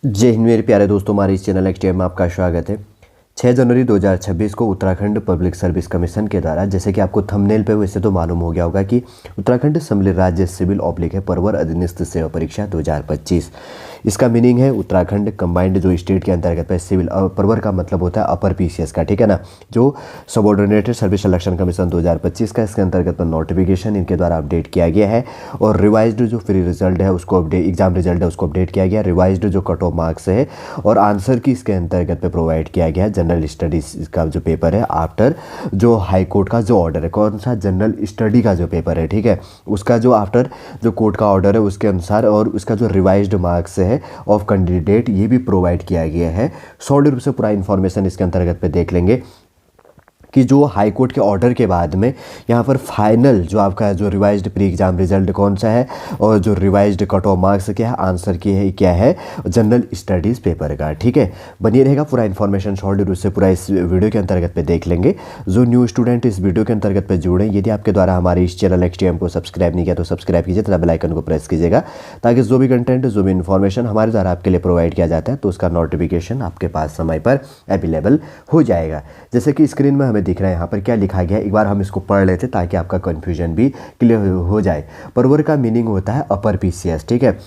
जय हिंद मेरे प्यारे दोस्तों, हमारे इस चैनल एक्सटीएम में आपका स्वागत है। 6 जनवरी 2026 को उत्तराखंड पब्लिक सर्विस कमीशन के द्वारा, जैसे कि आपको थंबनेल पे वैसे तो मालूम हो गया होगा कि उत्तराखंड सम्मिलित राज्य सिविल ऑब्लिक है परवर अधीनस्थ सेवा परीक्षा 2025। इसका मीनिंग है उत्तराखंड कंबाइंड जो स्टेट के अंतर्गत है सिविल। परवर का मतलब होता है अपर पीसीएस का, ठीक है ना, जो सबऑर्डिनेटेड सर्विस सिलेक्शन कमीशन 2025 का, इसके अंतर्गत नोटिफिकेशन इनके द्वारा अपडेट किया गया है। और रिवाइज्ड जो फ्री रिजल्ट है उसको अपडेट, एग्जाम रिजल्ट है उसको अपडेट किया गया। रिवाइज्ड जो कट ऑफ मार्क्स है और आंसर की इसके अंतर्गत पे प्रोवाइड किया गया है। जनरल स्टडीज का जो पेपर है आफ्टर जो हाई कोर्ट का जो ऑर्डर है, कौन सा, जनरल स्टडी का जो पेपर है, ठीक है, उसका जो आफ्टर जो कोर्ट का ऑर्डर है उसके अनुसार, और उसका जो रिवाइज्ड मार्क्स है ऑफ कैंडिडेट ये भी प्रोवाइड किया गया है। सॉलिड रूप से पूरा इन्फॉर्मेशन इसके अंतर्गत पे देख लेंगे कि जो हाई कोर्ट के ऑर्डर के बाद में यहाँ पर फाइनल जो आपका जो रिवाइज्ड प्री एग्जाम रिजल्ट कौन सा है और जो रिवाइज्ड कट ऑफ मार्क्स क्या है, आंसर की है क्या है जनरल स्टडीज़ पेपर का, ठीक है। बनिए रहेगा पूरा इन्फॉर्मेशन सॉलिड रूप से पूरा इस वीडियो के अंतर्गत पे देख लेंगे। जो न्यू स्टूडेंट इस वीडियो के अंतर्गत पे जुड़े, यदि आपके द्वारा हमारे इस चैनल एक्सटीएम को सब्सक्राइब नहीं किया तो सब्सक्राइब कीजिए तथा बेल आइकन को प्रेस कीजिएगा, ताकि जो भी कंटेंट, जो भी इन्फॉर्मेशन हमारे द्वारा आपके लिए प्रोवाइड किया जाता है तो उसका नोटिफिकेशन आपके पास समय पर अवेलेबल हो जाएगा। जैसे कि स्क्रीन में हमें दिख रहा है यहाँ पर क्या लिखा गया है, एक बार हम इसको पढ़ लेते ताकि आपका कन्फ्यूजन भी क्लियर हो जाए। परवर का मीनिंग होता है अपर पीसीएस, ठीक है।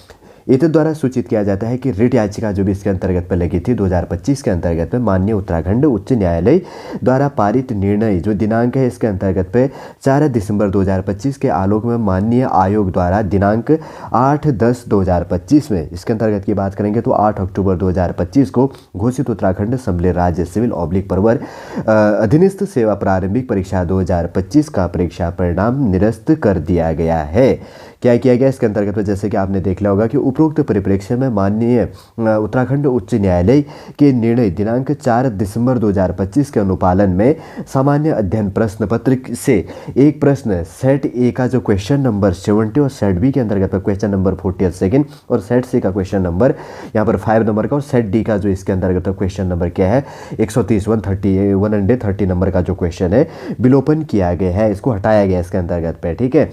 इसके द्वारा सूचित किया जाता है कि रिट याचिका जो भी इसके अंतर्गत पर लगी थी 2025 के अंतर्गत में माननीय उत्तराखंड उच्च न्यायालय द्वारा पारित निर्णय जो दिनांक है इसके अंतर्गत पे 4 दिसंबर 2025 के आलोक में माननीय आयोग द्वारा दिनांक 8/10/2025 में, इसके अंतर्गत की बात करेंगे तो 8 अक्टूबर 2025 को घोषित उत्तराखंड सम्मिलित राज्य सिविल ऑब्लिक परवर अधीनस्थ सेवा प्रारंभिक परीक्षा 2025 का परीक्षा परिणाम निरस्त कर दिया गया है। क्या किया गया इसके अंतर्गत में, जैसे कि आपने देख लिया होगा कि उपरोक्त परिप्रेक्ष्य में माननीय उत्तराखंड उच्च न्यायालय के निर्णय दिनांक 4 दिसंबर 2025 के अनुपालन में सामान्य अध्ययन प्रश्न पत्र से एक प्रश्न सेट ए का जो क्वेश्चन नंबर 70 और सेट बी के अंतर्गत पर क्वेश्चन नंबर 42 और सेट सी का क्वेश्चन नंबर यहाँ पर 5 नंबर का, और सेट डी का जो इसके अंतर्गत क्वेश्चन नंबर क्या है 130 130 नंबर का जो क्वेश्चन है विलोपन किया गया है, इसको हटाया गया इसके अंतर्गत पे, ठीक है।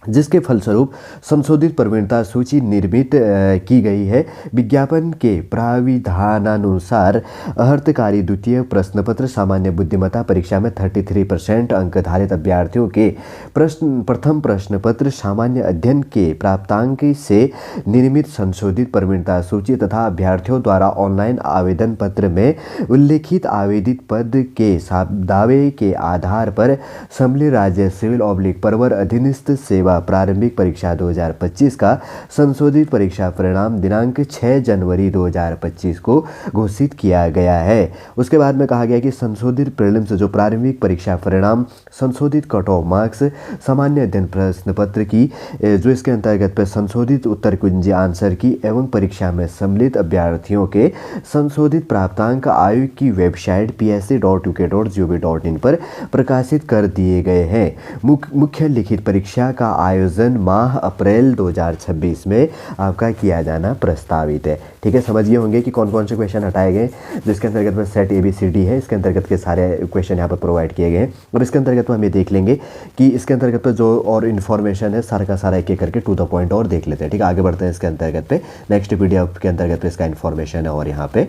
जिसके फलस्वरूप संशोधित प्रवीणता सूची निर्मित की गई है। विज्ञापन के प्राविधानानुसार अर्हतकारी द्वितीय प्रश्न पत्र सामान्य बुद्धिमत्ता परीक्षा में 33% अंक धारित अभ्यर्थियों के प्रथम प्रश्न पत्र सामान्य अध्ययन के प्राप्तांक से निर्मित संशोधित प्रवीणता सूची तथा अभ्यर्थियों द्वारा ऑनलाइन आवेदन पत्र में उल्लेखित आवेदित पद के दावे के आधार पर सम्मिलित राज्य सिविल ऑब्लिक परवर अधीनस्थ सेवा प्रारंभिक परीक्षा 2025 का संशोधित परीक्षा परिणाम दिनांक 6 जनवरी 2025 को घोषित किया गया है। उसके बाद में कहा गया कि संशोधित प्रीलिम्स जो प्रारंभिक परीक्षा परिणाम, संशोधित कट ऑफ मार्क्स, सामान्य अध्ययन प्रश्न पत्र की जो इसके अंतर्गत पर संशोधित उत्तर कुंजी आंसर की एवं परीक्षा में सम्मिलित अभ्यर्थियों के संशोधित प्राप्तांक आयोग की वेबसाइट psc.uk.gov.in पर प्रकाशित कर दिए गए हैं। मुख्य लिखित परीक्षा का आयोजन माह अप्रैल 2026 में आपका किया जाना प्रस्तावित है, ठीक है। समझिए होंगे कि कौन कौन से क्वेश्चन हटाए गए, जिसके अंतर्गत में सेट ABCD है, इसके अंतर्गत के सारे क्वेश्चन यहाँ पर प्रोवाइड किए गए हैं। और इसके अंतर्गत में हम ये देख लेंगे कि इसके अंतर्गत पर जो और इन्फॉर्मेशन है सारा का सारा एक एक करके टू द पॉइंट और देख लेते हैं, ठीक है। आगे बढ़ते हैं इसके अंतर्गत पे, नेक्स्ट PDF के अंतर्गत पे इसका इन्फॉर्मेशन है। और यहाँ पे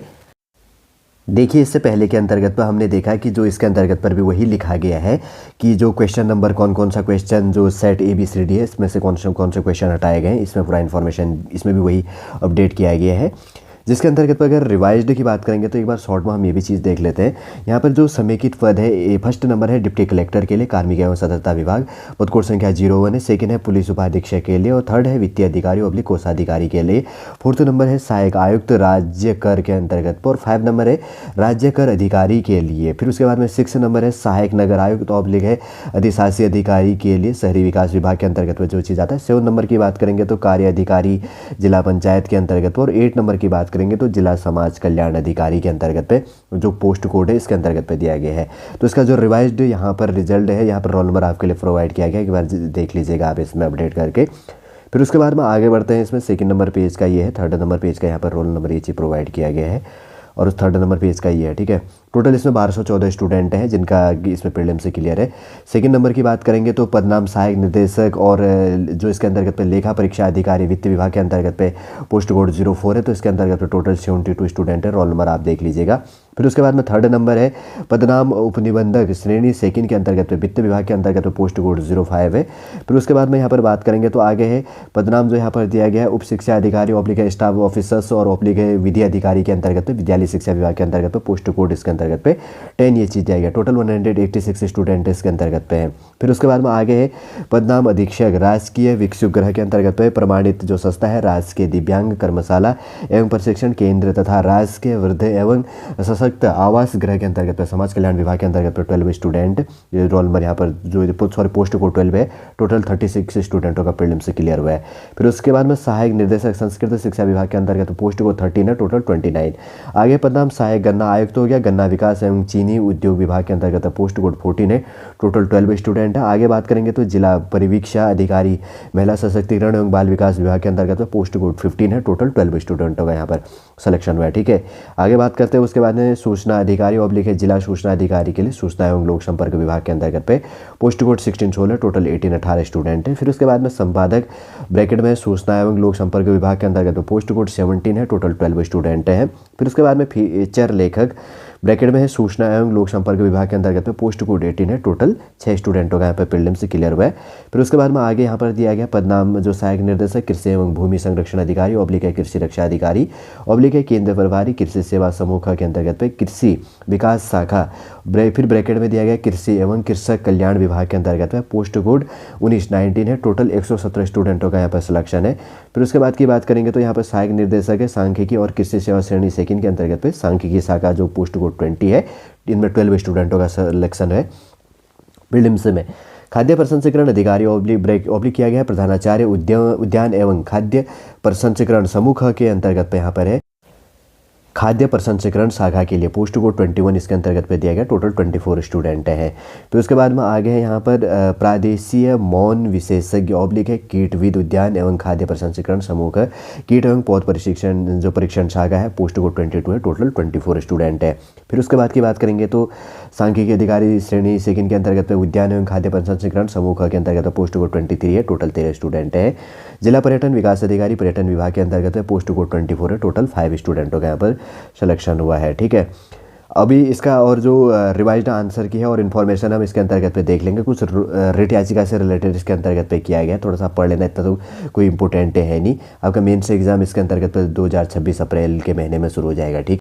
देखिए, इससे पहले के अंतर्गत पर हमने देखा कि जो इसके अंतर्गत पर भी वही लिखा गया है कि जो क्वेश्चन नंबर कौन कौन सा क्वेश्चन जो सेट ABCD है इसमें से कौन से क्वेश्चन हटाए गए हैं, इसमें पूरा इन्फॉर्मेशन इसमें भी वही अपडेट किया गया है। जिसके अंतर्गत पर अगर रिवाइज्ड की बात करेंगे तो एक बार शॉर्ट में हम ये भी चीज़ देख लेते हैं। यहाँ पर जो समेकित पद है, फर्स्ट नंबर है डिप्टी कलेक्टर के लिए कार्मिक एवं सतर्कता विभाग, पद कोड संख्या 01 है। सेकंड है पुलिस उपाधीक्षक के लिए, और थर्ड है वित्तीय अधिकारी ऑब्लिक कोषाधिकारी के लिए। फोर्थ नंबर है सहायक आयुक्त राज्य कर के अंतर्गत पर, और 5 नंबर है राज्य कर अधिकारी के लिए। फिर उसके बाद में 6 नंबर है सहायक नगर आयुक्त ऑब्लिक है अधिशासी अधिकारी के लिए, शहरी विकास विभाग के अंतर्गत में जो चीज़ आता है। 7 नंबर की बात करेंगे तो कार्य अधिकारी जिला पंचायत के अंतर्गत, और 8 नंबर की बात करेंगे तो जिला समाज कल्याण अधिकारी के अंतर्गत पे जो पोस्ट कोड है इसके अंतर्गत पे दिया गया है। तो इसका जो रिवाइज्ड यहाँ पर रिजल्ट है, यहाँ पर रोल नंबर आपके लिए प्रोवाइड किया गया है, एक बार देख लीजिएगा आप इसमें अपडेट करके। फिर उसके बाद में आगे बढ़ते हैं, इसमें सेकंड नंबर पेज का ये है, थर्ड नंबर पेज का यहाँ पर रोल नंबर ये चीज़ प्रोवाइड किया गया है। और उस थर्ड नंबर पेज का ये है, ठीक है। टोटल इसमें 1214 स्टूडेंट हैं जिनका इसमें प्रीलिम से क्लियर है। सेकंड नंबर की बात करेंगे तो पदनाम सहायक निर्देशक और जो इसके अंतर्गत पे लेखा परीक्षा अधिकारी वित्त विभाग के अंतर्गत पे पोस्ट कोड 04 है, तो इसके अंतर्गत पे टोटल 72 स्टूडेंट है। रोल नंबर आप देख लीजिएगा। फिर उसके बाद में थर्ड नंबर है पदनाम उपनिबंधक श्रेणी सेकंड के अंतर्गत पे वित्त विभाग के अंतर्गत पे पोस्ट कोड 05 है। फिर उसके बाद में यहाँ पर बात करेंगे तो आगे है पदनाम जो यहाँ पर दिया गया है उप शिक्षा अधिकारी ऑब्लिक स्टाफ ऑफिसर्स और ऑब्लिक विधि अधिकारी के अंतर्गत पे विद्यालय शिक्षा विभाग के अंतर्गत पे पोस्ट कोड इसके अंतर्गत पे 10 ये चीज़ दिया गया। टोटल 186 स्टूडेंट इसके अंतर्गत पे हैं। फिर उसके बाद में आगे है पदनाम अधीक्षक राजकीय विक्षुक गृह के अंतर्गत पे प्रमाणित जो संस्था है राजकीय दिव्यांग कर्मशाला एवं प्रशिक्षण केंद्र तथा राजकीय वृद्ध एवं सशक्त आवास गृह के अंतर्गत पे समाज कल्याण विभाग के अंतर्गत पे 12 स्टूडेंट, रोल नंबर यहाँ पर जो पोस्ट कोड 12 है। टोटल 36 स्टूडेंटों का प्रीलिम से क्लियर हुआ है। फिर उसके बाद में सहायक निर्देशक संस्कृत शिक्षा विभाग के अंतर्गत पोस्ट कोड 13 है, टोटल 29। आगे पदनाम सहायक गन्ना आयुक्त हो गया, गन्ना विकास एवं चीनी उद्योग विभाग के अंतर्गत पोस्ट कोड 14 है, टोटल 12 स्टूडेंट है। आगे बात करेंगे तो जिला परिवीक्षा अधिकारी महिला सशक्तिकरण एवं बाल विकास विभाग के अंतर्गत पोस्ट कोड 15 है, टोटल 12 स्टूडेंटों का यहाँ पर सिलेक्शन हुआ है, ठीक है। आगे बात करते हैं उसके बाद में सूचना अधिकारी ऑब्लिक है जिला सूचना अधिकारी के लिए सूचना एवं लोक संपर्क विभाग के अंतर्गत पे पोस्ट कोड 16 टोटल 18 स्टूडेंट है। फिर उसके बाद में संपादक ब्रैकेट में सूचना एवं लोक संपर्क विभाग के अंतर्गत पोस्ट कोड 17 है, टोटल 12 स्टूडेंट है। फिर उसके बाद में फीचर लेखक ब्रैकेट में है सूचना एवं लोक संपर्क विभाग के अंतर्गत पे पोस्ट कोड 18 है, टोटल 6 स्टूडेंटों का यहाँ पर प्रीलिम से क्लियर हुआ है। फिर उसके बाद में आगे यहाँ पर दिया गया पदनाम जो सहायक निर्देशक कृषि एवं भूमि संरक्षण अधिकारी ऑब्लिक है कृषि रक्षा अधिकारी ऑब्लिक है केंद्र प्रभारी कृषि सेवा समूह के अंतर्गत पे कृषि विकास शाखा फिर ब्रैकेट में दिया गया कृषि एवं कृषक कल्याण विभाग के अंतर्गत में पोस्ट कोड 19 है, टोटल 117 स्टूडेंटों का यहाँ पर सिलेक्शन है। फिर उसके बाद की बात करेंगे तो यहाँ पर सहायक निर्देशक है सांख्यिकी और कृषि सेवा श्रेणी सेकंड के अंतर्गत पे सांख्यिकी शाखा जो पोस्ट कोड 20 है, इनमें 12 स्टूडेंटों का सिलेक्शन है प्रीलिम्स में। खाद्य प्रसंस्करण अधिकारी ऑब्लिक किया गया है प्रधानाचार्य उद्यान एवं खाद्य प्रसंस्करण समूह के अंतर्गत पे यहाँ पर है खाद्य प्रसंस्करण शाखा के लिए पोस्ट कोड 21 इसके अंतर्गत पे दिया गया, टोटल 24 स्टूडेंट हैं। फिर उसके बाद में आगे है यहाँ पर प्रादेशीय मौन विशेषज्ञ ऑब्लिक है कीटविद उद्यान एवं खाद्य प्रसंस्करण समूह का कीट एवं पौध प्रशिक्षण जो परीक्षण शाखा है पोस्ट कोड 22 है, टोटल 24 स्टूडेंट है। फिर उसके बाद की बात करेंगे तो सांख्यिकी अधिकारी श्रेणी सेकंड के अंतर्गत पे उद्यान एवं खाद्य प्रसंस्करण समूह के अंतर्गत पोस्ट कोड 23 है, टोटल 13 स्टूडेंट है। जिला पर्यटन विकास अधिकारी पर्यटन विभाग के अंतर्गत पोस्ट कोड 24 है, टोटल 5 स्टूडेंटों का यहाँ पर सिलेक्शन हुआ है, ठीक है। अभी इसका और जो रिवाइज्ड आंसर की है और इन्फॉर्मेशन हम इसके अंतर्गत पे देख लेंगे। कुछ रिट याचिका से रिलेटेड इसके अंतर्गत पे किया गया है, थोड़ा सा पढ़ लेना, इतना तो कोई इंपॉर्टेंट है नहीं। आपका मेंस एग्जाम इसके अंतर्गत पे 2026 अप्रैल के महीने में शुरू हो जाएगा, ठीक।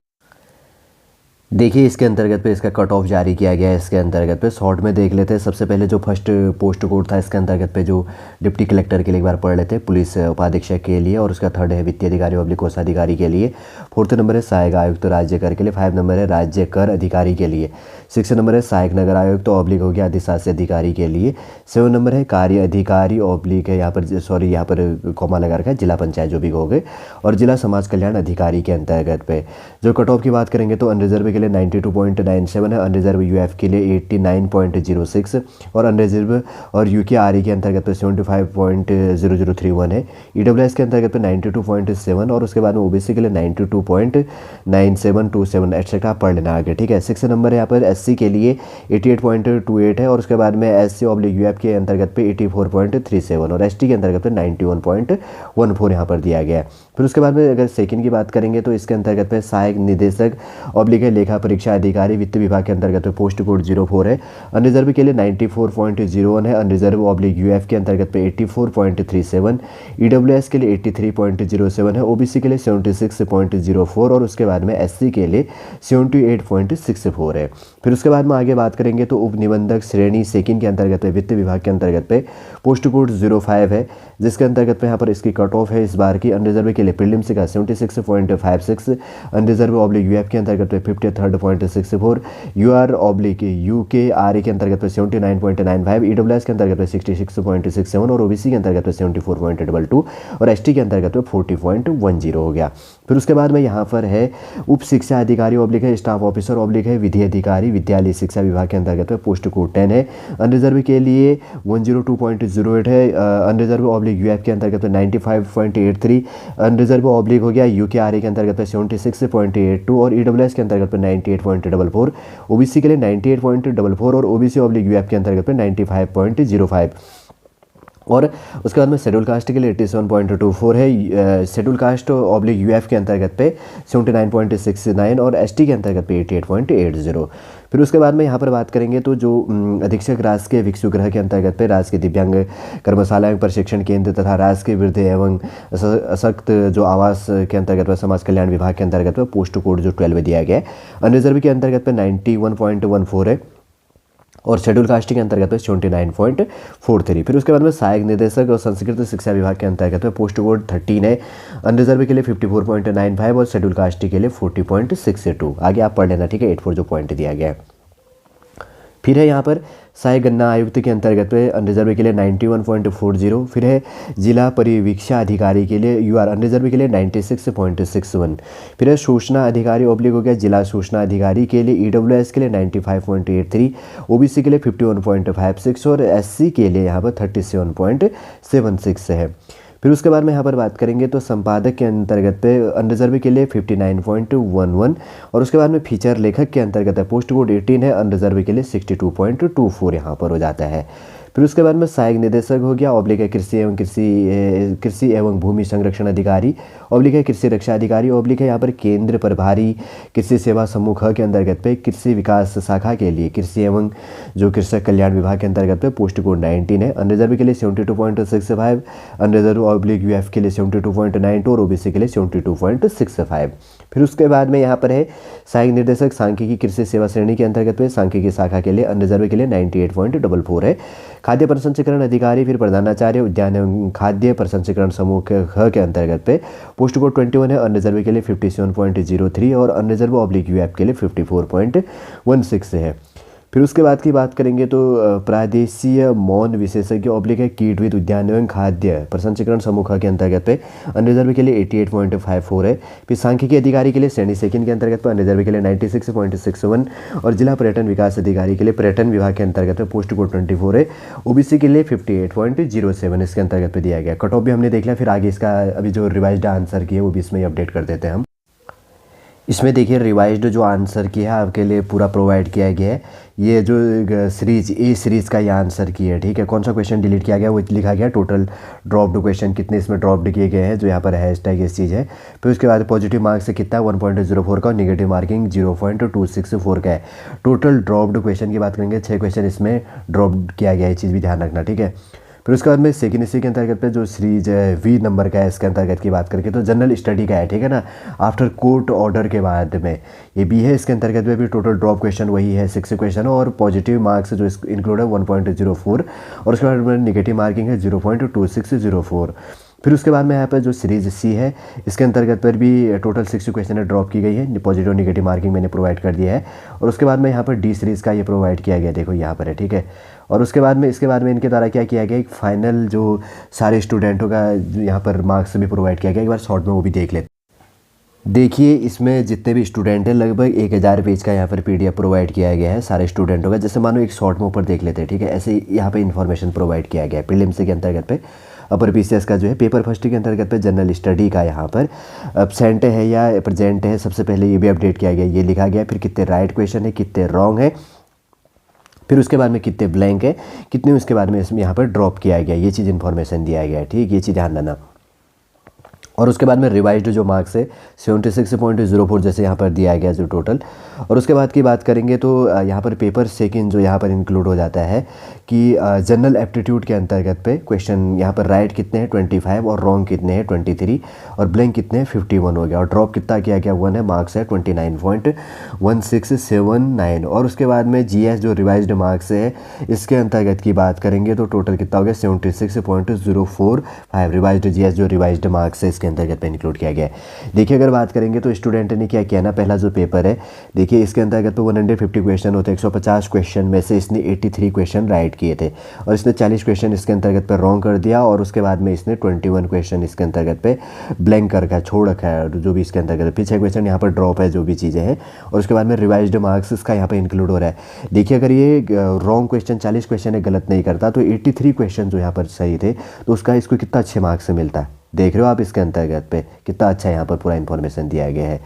देखिए इसके अंतर्गत पे इसका कट ऑफ जारी किया गया है। इसके अंतर्गत पे शॉर्ट में देख लेते हैं। सबसे पहले जो फर्स्ट पोस्ट कोड था इसके अंतर्गत पे जो डिप्टी कलेक्टर के लिए एक बार पढ़ लेते हैं, पुलिस उपाधीक्षक के लिए, और उसका थर्ड है वित्तीय अधिकारी ऑब्लिक कोषाधिकारी के लिए। फोर्थ नंबर है सहायक आयुक्त राज्य कर के लिए। 5 नंबर है राज्य कर अधिकारी के लिए। 6 नंबर है सहायक नगर आयुक्त ऑब्लिक हो गया अधिशासी अधिकारी के लिए। 7 नंबर है कार्य अधिकारी ऑब्लिक है यहाँ पर कॉमा लगा रखा है जिला पंचायत जो भी हो गए, और जिला समाज कल्याण अधिकारी के अंतर्गत पे। जो कट ऑफ की बात करेंगे तो अनरिजर्व के लिए 92.97 है, अनरिजर्व यूएफ के लिए 89.06 और अनरिजर्व और यूके आरई के अंतर्गत पे 75.0031 है। ईडब्ल्यूएस के अंतर्गत पे 92.7 और उसके बाद में ओबीसी के लिए 92.9727 एटसेट्रा पढ़ लेना आगे, ठीक है। 6 नंबर है यहाँ पर एससी के लिए 88.28 है, और उसके बाद में एससी ऑब्लिक यूएफ के अंतर्गत पे 84.37 और एसटी के अंतर्गत पे 91.14 यहाँ पर दिया गया है। फिर उसके बाद में अगर सेकंड की बात करेंगे तो इसके अंतर्गत पे सहायक निदेशक ऑब्लिक है लेखा परीक्षा अधिकारी वित्त विभाग के अंतर्गत पे पोस्ट कोड 04 है। अनरिजर्व के लिए 94.01 है, अनरिजर्व ऑब्लिक यूएफ के अंतर्गत पे 84.37, ईडब्ल्यूएस के लिए 83.07 है, ओबीसी के लिए 76.04 और उसके बाद में एससी के लिए 78.64 है। फिर उसके बाद में आगे बात करेंगे तो उप निबंधक श्रेणी सेकंड के अंतर्गत पे वित्त विभाग के अंतर्गत पे पोस्ट कोड 05 है, जिसके अंतर्गत पे यहाँ पर इसकी कट ऑफ है इस बार की। अनरिजर्व के लिए प्रीलिम्स का 76.56, अनरिजर्व ऑब्लिक यूएफ के अंतर्गत पे 50 73.64, UR/UK के अंतर्गत पे 79.95, EWS के अंतर्गत पे 66.67 और OBC के अंतर्गत पे 74.22 और ST के अंतर्गत पे 40.10 हो गया। फिर उसके बाद में यहाँ पर है उप शिक्षा अधिकारी ऑब्लिक है स्टाफ ऑफिसर ऑब्लिक है विधि अधिकारी विद्यालय शिक्षा विभाग के अंतर्गत में पोस्ट कोड 10 है। अनरिजर्व के लिए 102.08 है। अनरिजर्व ऑब्लिक UF के अंतर्गत में 95.83, अनरिजर्व ऑब्लिक हो गया UKRA के अंतर्गत में 76.82 और EWS के अंतर्गत में 98.44, OBC के लिए 98.44 और OBC ऑब्लिक UF के अंतर्गत में 95.05 और उसके बाद में शेड्यूल कास्ट के लिए 87.24 है। शेड्यूल कास्ट ऑब्लिक UF के अंतर्गत पे 79.69 और ST के अंतर्गत पे 88.80। फिर उसके बाद में यहाँ पर बात करेंगे तो जो अधीक्षक राजकीय भिक्षुगृह के अंतर्गत पे राजकीय दिव्यांग कर्मशाला एवं प्रशिक्षण केंद्र तथा राजकीय वृद्ध एवं अशक्त जो आवास के अंतर्गत में समाज कल्याण विभाग के अंतर्गत में पोस्ट कोड जो 12 दिया गया है। अनरिजर्व के अंतर्गत पे 91.14 है और शेड्यूल कास्ट के अंतर्गत पे 29.43। फिर उसके बाद में सहायक निदेशक और संस्कृत शिक्षा विभाग के अंतर्गत में पोस्ट कोड 13 है। अनरिजर्व के लिए 54.95 और शेड्यूल कास्ट के लिए 40.62। आगे आप पढ़ लेना, ठीक है, 84 जो पॉइंट दिया गया है। फिर है यहाँ पर सहायक गन्ना आयुक्त के अंतर्गत पे अनरिजर्व के लिए 91.40। फिर है जिला परिवीक्षा अधिकारी के लिए UR अनरिजर्व के लिए 96.61। फिर है सूचना अधिकारी ऑब्लिक हो गया जिला सूचना अधिकारी के लिए EWS के लिए 95.83, OBC के लिए 51.56 और SC के लिए यहाँ पर 37.76 है। फिर उसके बाद में यहाँ पर बात करेंगे तो संपादक के अंतर्गत पे अनरिजर्व के लिए 59.11 और उसके बाद में फीचर लेखक के अंतर्गत है पोस्ट कोड 18 है। अनरिजर्व के लिए 62.24 यहाँ पर हो जाता है। फिर उसके बाद में सहायक निदेशक हो गया ऑब्लिक है कृषि एवं भूमि संरक्षण अधिकारी ऑब्लिक है कृषि रक्षा अधिकारी ऑब्लिक है यहाँ पर केंद्र प्रभारी कृषि सेवा समूह के अंतर्गत पे कृषि विकास शाखा के लिए कृषि एवं जो कृषक कल्याण विभाग के अंतर्गत पे पोस्ट कोड 19 है। अनरिजर्व के लिए 72.65, अनरिजर्व ऑब्लिक UF के लिए 72.92 और OBC के लिए 72.65। फिर उसके बाद में यहाँ पर है सहायक निर्देशक सांख्यिकी कृषि सेवा श्रेणी के अंतर्गत पे सांख्यिकी शाखा के लिए अनरिजर्व के लिए 98.44 है। खाद्य प्रसंस्करण अधिकारी फिर प्रधानाचार्य उद्यान एवं खाद्य प्रसंस्करण समूह के अंतर्गत पे पोस्ट कोड 21 है। अनरिजर्व के लिए 57.03 और अनरिजर्व ऑब्लिक UF के लिए 54.16 है। फिर उसके बाद की बात करेंगे तो प्रादेशीय मौन विशेषज्ञ ऑब्लिक है कीटविद उद्यान एवं खाद्य प्रसंस्करण समूह के अंतर्गत पे अनरिजर्व के लिए 88.54 है। फिर सांख्यिकी अधिकारी के लिए श्रेणी सेकंड के अंतर्गत पे अनरिजर्व के लिए 96.61 और जिला पर्यटन विकास अधिकारी के लिए पर्यटन विभाग के अंतर्गत पे पोस्ट कोड 24 है। OBC के लिए 58.07 इसके अंतर्गत पे दिया गया। कट ऑफ भी हमने देख लिया। फिर आगे इसका अभी जो रिवाइज्ड आंसर की है वो भी इसमें अपडेट कर देते हैं हम। इसमें देखिए रिवाइज्ड जो आंसर किया है आपके लिए पूरा प्रोवाइड किया गया है। ये जो सीरीज ए सीरीज़ का ये आंसर की है, ठीक है। कौन सा क्वेश्चन डिलीट किया गया वो लिखा गया, टोटल ड्रॉप्ड क्वेश्चन कितने इसमें ड्रॉप्ड किए गए हैं जो यहाँ पर हैशटैग इस चीज़ है। फिर उसके बाद पॉजिटिव मार्क्स से कितना 1.04 का और निगेटिव मार्किंग 0.264 का है। टोटल ड्रॉप्ड क्वेश्चन की बात करेंगे 6 क्वेश्चन इसमें ड्रॉप किया गया है, ये चीज़ भी ध्यान रखना, ठीक है। फिर उसके बाद में सेकेंड इसी के अंतर्गत पे जो सीरीज V नंबर का है इसके अंतर्गत की बात करके तो जनरल स्टडी का है, ठीक है ना। आफ्टर कोर्ट ऑर्डर के बाद में ये भी है। इसके अंतर्गत में भी टोटल ड्रॉप क्वेश्चन वही है 6 क्वेश्चन और पॉजिटिव मार्क्स जो इंक्लूड है 1.04 और उसके बाद में निगेटिव मार्किंग है 0.2604। फिर उसके बाद में यहाँ पर जो सीरीज C है इसके अंतर्गत पर भी टोटल 6 क्वेश्चन ड्रॉप की गई है, पॉजिटिव और निगेटिव मार्किंग मैंने प्रोवाइड कर दिया है। और उसके बाद में यहाँ पर D सीरीज़ का ये प्रोवाइड किया गया, देखो यहाँ पर है, ठीक है। और उसके बाद में इसके बाद में इनके द्वारा क्या किया गया, एक फाइनल जो सारे स्टूडेंटों का यहाँ पर मार्क्स भी प्रोवाइड किया गया। एक बार शॉर्ट में वो भी देख लेते। देखिए इसमें जितने भी स्टूडेंट हैं लगभग 1000 पेज का यहाँ पर PDF प्रोवाइड किया गया है सारे स्टूडेंटों का। जैसे मानो एक शॉर्ट में ऊपर देख लेते हैं, ठीक है। ऐसे यहाँ पे इन्फॉर्मेशन प्रोवाइड किया गया है। प्रीलिम्स के अंतर्गत पे अपर PCS का जो है पेपर फर्स्ट के अंतर्गत पे जनरल स्टडी का यहाँ पर एब्सेंट है या प्रेजेंट है, सबसे पहले ये भी अपडेट किया गया, ये लिखा गया। फिर कितने राइट क्वेश्चन है, कितने रॉन्ग है, फिर उसके बाद में कितने ब्लैंक है, कितने उसके बाद में इसमें यहाँ पर ड्रॉप किया गया, ये चीज़ इन्फॉर्मेशन दिया गया है, ठीक, ये चीज़ ध्यान देना। और उसके बाद में रिवाइज्ड जो मार्क्स है 76.04 जैसे यहाँ पर दिया गया जो टोटल। और उसके बाद की बात करेंगे तो यहाँ पर पेपर सेकंड जो यहाँ पर इंक्लूड हो जाता है कि जनरल एप्टीट्यूड के अंतर्गत पे क्वेश्चन यहाँ पर राइट कितने हैं 25 और रॉन्ग कितने हैं 23 और ब्लैंक कितने हैं 51 हो गया। और ड्रॉप कितना किया गया 1 है, मार्क्स है 29.1679। और उसके बाद में GS जो रिवाइज्ड मार्क्स है इसके अंतर्गत की बात करेंगे तो टोटल कितना हो गया 76.045 रिवाइज्ड GS जो रिवाइज्ड मार्क्स है इसके अंतर्गत पे इंक्लूड किया गया है। देखिए अगर बात करेंगे तो स्टूडेंट ने क्या किया ना, पहला जो पेपर है देखिए इसके अंतर्गत पे 150 क्वेश्चन होते हैं। 150 क्वेश्चन में से इसने 83 क्वेश्चन राइट किए थे और इसने 40 क्वेश्चन इसके अंतर्गत पे रॉन्ग कर दिया और उसके बाद में इसने 21 क्वेश्चन इसके अंतर्गत पे ब्लैंक कर रखा है, छोड़ रखा है, जो भी इसके अंतर्गत पीछे क्वेश्चन यहाँ पर ड्रॉप है, जो भी चीज़ें हैं। और उसके बाद में रिवाइज्ड मार्क्स इसका यहाँ पर इंक्लूड हो रहा है। देखिए अगर ये रॉन्ग क्वेश्चन 40 क्वेश्चन है गलत नहीं करता तो 83 क्वेश्चन जो यहाँ पर सही थे तो उसका इसको कितना अच्छे मार्क्स मिलता। देख रहे हो आप इसके अंतर्गत पे कितना अच्छा यहाँ पर पूरा इन्फॉर्मेशन दिया गया है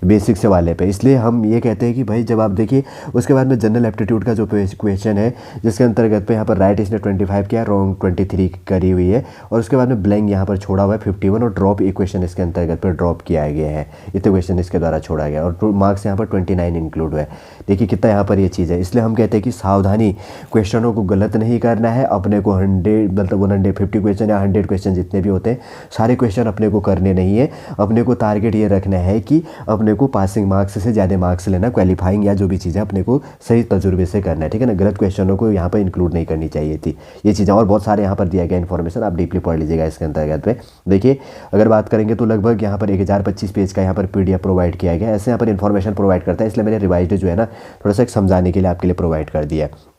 बेसिक से वाले पे। इसलिए हम ये कहते हैं कि भाई जब आप देखिए उसके बाद में जनरल एप्टीट्यूड का जो क्वेश्चन है जिसके अंतर्गत पे यहाँ पर राइट इसने 25 किया, रॉन्ग 23 करी हुई है और उसके बाद में ब्लैंक यहाँ पर छोड़ा हुआ है 51 और ड्रॉप एक क्वेश्चन इसके अंतर्गत पर ड्रॉप किया गया है, इतने क्वेश्चन इसके द्वारा छोड़ा गया और मार्क्स यहाँ पर 29 इंक्लूड हुआ है। देखिए कितना यहाँ पर ये चीज़ है। इसलिए हम कहते हैं कि सावधानी, क्वेश्चनों को गलत नहीं करना है, अपने को 100 मतलब 150 क्वेश्चन या 100 क्वेश्चन जितने भी होते हैं सारे क्वेश्चन अपने को करने नहीं है। अपने को टारगेट ये रखना है कि अपने को पासिंग मार्क्स से ज़्यादा मार्क्स लेना, क्वालिफाइंग या जो भी चीज़ें अपने को सही तजुर्बे से करना है, ठीक है ना। गलत क्वेश्चनों को यहाँ पर इंक्लूड नहीं करनी चाहिए थी ये चीज़ें। और बहुत सारे यहाँ पर दिया गया इन्फॉर्मेशन, आप डीपली पढ़ लीजिएगा इसके अंतर्गत पे। देखिए अगर बात करेंगे तो लगभग यहाँ पर 1025 पेज का यहाँ पर PDF प्रोवाइड किया गया है। ऐसे यहाँ पर इन्फॉर्मेशन प्रोवाइड करता है, इसलिए मैंने रिवाइज्ड जो है ना थोड़ा सा समझाने के लिए आपके लिए प्रोवाइड कर दिया है।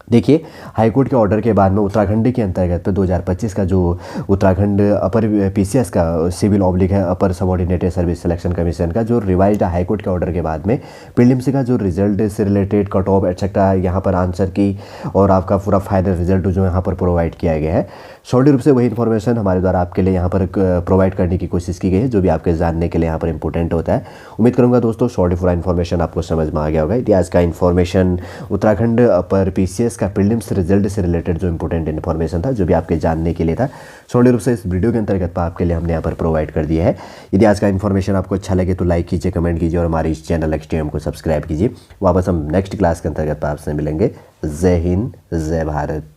देखिए हाईकोर्ट के ऑर्डर के बाद में उत्तराखंड के अंतर्गत पे 2025 का जो उत्तराखंड अपर PCS का सिविल ऑब्लिक है अपर सबऑर्डिनेटेड सर्विस सिलेक्शन कमीशन का जो रिवाइज्ड हाईकोर्ट के ऑर्डर के बाद में प्रीलिम्स का जो रिजल्ट से रिलेटेड कट ऑफ एटसेट्रा यहाँ पर आंसर की और आपका पूरा फाइनल रिजल्ट जो यहाँ पर प्रोवाइड किया गया है। शॉर्ट रूप से वही इन्फॉर्मेशन हमारे द्वारा आपके लिए यहाँ पर प्रोवाइड करने की कोशिश की गई है जो भी आपके जानने के लिए यहाँ पर इंपॉर्टेंट होता है। उम्मीद करूँगा दोस्तों शॉर्ट पूरा इन्फॉर्मेशन आपको समझ में आ गया होगा। इतिहास का इन्फॉर्मेशन उत्तराखंड अपर PCS का प्रीलिम्स रिजल्ट से रिलेटेड जो इंपॉर्टेंट इन्फॉर्मेशन था जो भी आपके जानने के लिए था शॉर्ट रूप से इस वीडियो के अंतर्गत आपके लिए हमने यहाँ पर प्रोवाइड कर दिया है। यदि आज का इन्फॉर्मेशन आपको अच्छा लगे तो लाइक कीजिए, कमेंट कीजिए और हमारे इस चैनल XTM को सब्सक्राइब कीजिए। वापस हम नेक्स्ट क्लास के अंतर्गत आपसे मिलेंगे। जय हिंद, जय भारत।